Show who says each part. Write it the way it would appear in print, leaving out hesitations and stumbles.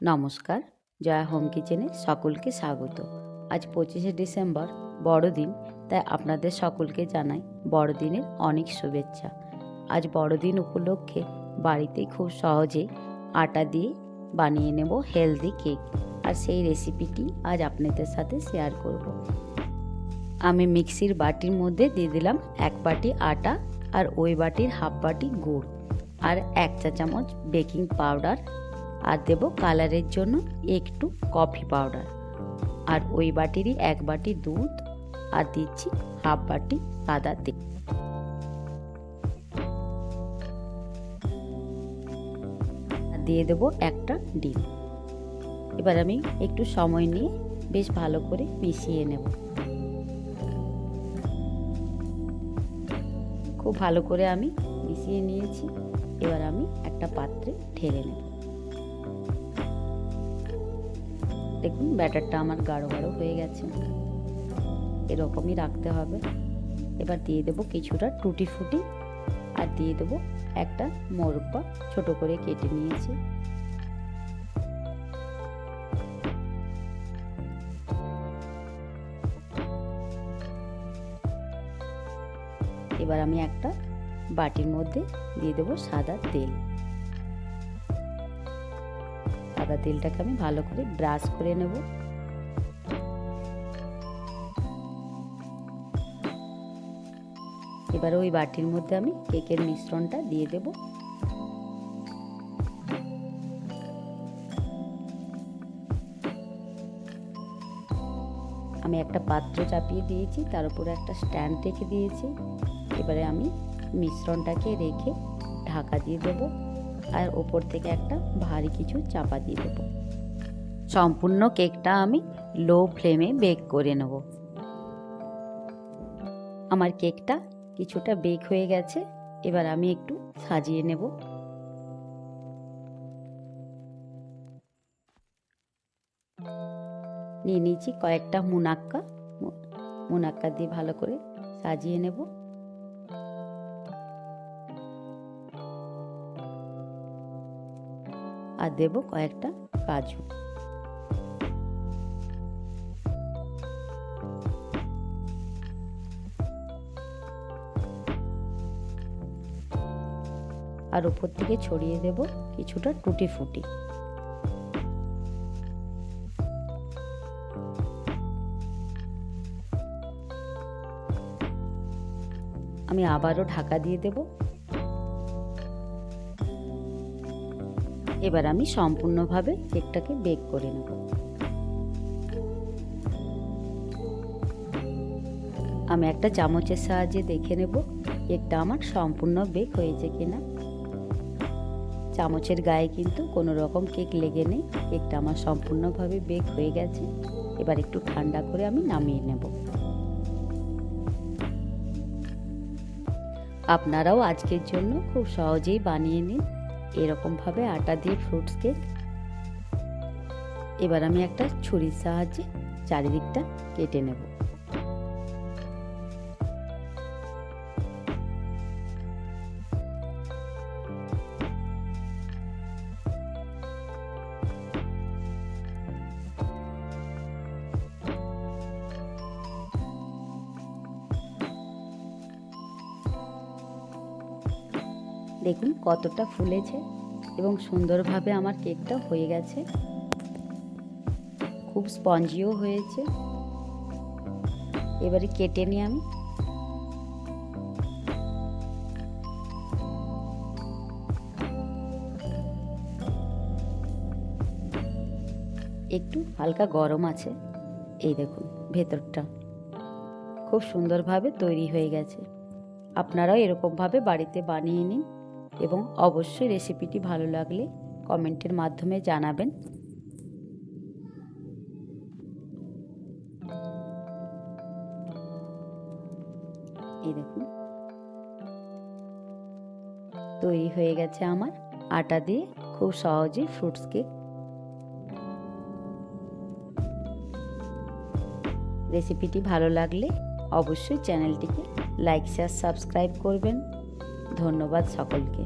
Speaker 1: নমস্কার, জয়া হোম কিচেনে সকলকে স্বাগত। আজ 25শে ডিসেম্বর বড়দিন, তাই আপনাদের সকলকে জানাই বড়দিনের অনেক শুভেচ্ছা। আজ বড়দিন উপলক্ষে বাড়িতেই খুব সহজেই আটা দিয়ে বানিয়ে নেব হেলদি কেক, আর সেই রেসিপিটি আজ আপনাদের সাথে শেয়ার করব। আমি মিক্সির বাটির মধ্যে দিয়ে দিলাম 1 বাটি আটা, আর ওই বাটির হাফ বাটি গুড়, আর 1 চা চামচ বেকিং পাউডার, আর দেব কালারের জন্য একটু কফি পাউডার, আর ওই বাটিরই 1 বাটি দুধ, আর দিচ্ছি হাফ বাটি সাদা তেল। আর দিয়ে দেব একটা ডিম। এবার আমি একটু সময় নিয়ে বেশ ভালো করে মিশিয়ে নেব। খুব ভালো করে আমি মিশিয়ে নিয়েছি। এবার আমি একটা পাত্রে ঢেলে নেব। দেখুন ব্যাটারটা আমার গাঢ় গাঢ় হয়ে গেছে, এরকমই রাখতে হবে। এবার দিয়ে দেব কিছুটা টুটি ফুটি, আর দিয়ে দেব একটা মোরব্বা ছোট করে কেটে নিয়েছি। এবার আমি একটা বাটির মধ্যে দিয়ে দেব সাদা তেল। সাদা তেলটাকে আমি ভালো করে ব্রাশ করে নেব। এবার ওই বাটির মধ্যে আমি কেকের মিশ্রণটা দিয়ে দেব। আমি একটা পাত্র চাপিয়ে দিয়েছি, তার উপরে একটা স্ট্যান্ড রেখে দিয়েছি। এবারে আমি মিশ্রণটাকে রেখে ঢাকা দিয়ে দেব, আর ওপর থেকে একটা ভারী কিছু চাপা দিয়ে দেব। সম্পূর্ণ কেকটা আমি লো ফ্লেমে বেক করে নেব। আমার কেকটা কিছুটা বেক হয়ে গেছে। এবার আমি একটু সাজিয়ে নেব। নিয়ে নিয়েছি কয়েকটা মুনাক্কা দিয়ে ভালো করে সাজিয়ে নেব। আর দেব কয়েকটা কাজু। আর উপর থেকে ছড়িয়ে দেব কিছুটা টুটি ফুটি। আমি আবারও ঢাকা দিয়ে দেব। এবার আমি সম্পূর্ণভাবে কেকটাকে বেক করে নেব। আমি একটা চামচের সাহায্যে দেখে নেব কেকটা আমার সম্পূর্ণ বেক হয়েছে কিনা। চামচের গায়ে কিন্তু কোনো রকম কেক লেগে নেই। কেকটা আমার সম্পূর্ণভাবে বেক হয়ে গেছে। এবার একটু ঠান্ডা করে আমি নামিয়ে নেব। আপনারাও আজকের জন্য খুব সহজেই বানিয়ে নিন এরকমভাবে আটা দিয়ে ফ্রুটস কেক। এবার আমি একটা ছুরির সাহায্যে চারিদিকটা কেটে নেব। দেখুন কতটা ফুলেছে এবং সুন্দরভাবে আমার কেকটা হয়ে গেছে। খুব স্পঞ্জিও হয়েছে। এবারে কেটে নিই আমি। একটু হালকা গরম আছে। এই দেখুন ভেতরটা খুব সুন্দরভাবে তৈরি হয়ে গেছে। আপনারাও এরকমভাবে বাড়িতে বানিয়ে নিন এবং অবশ্যই রেসিপিটি ভালো লাগলে কমেন্টের মাধ্যমে জানাবেন। এই দেখুন তৈরি হয়ে গেছে আমার আটা দিয়ে খুব সহজেই ফ্রুটস কেক। রেসিপিটি ভালো লাগলে অবশ্যই চ্যানেলটিকে লাইক শেয়ার সাবস্ক্রাইব করবেন। ধন্যবাদ সকলকে।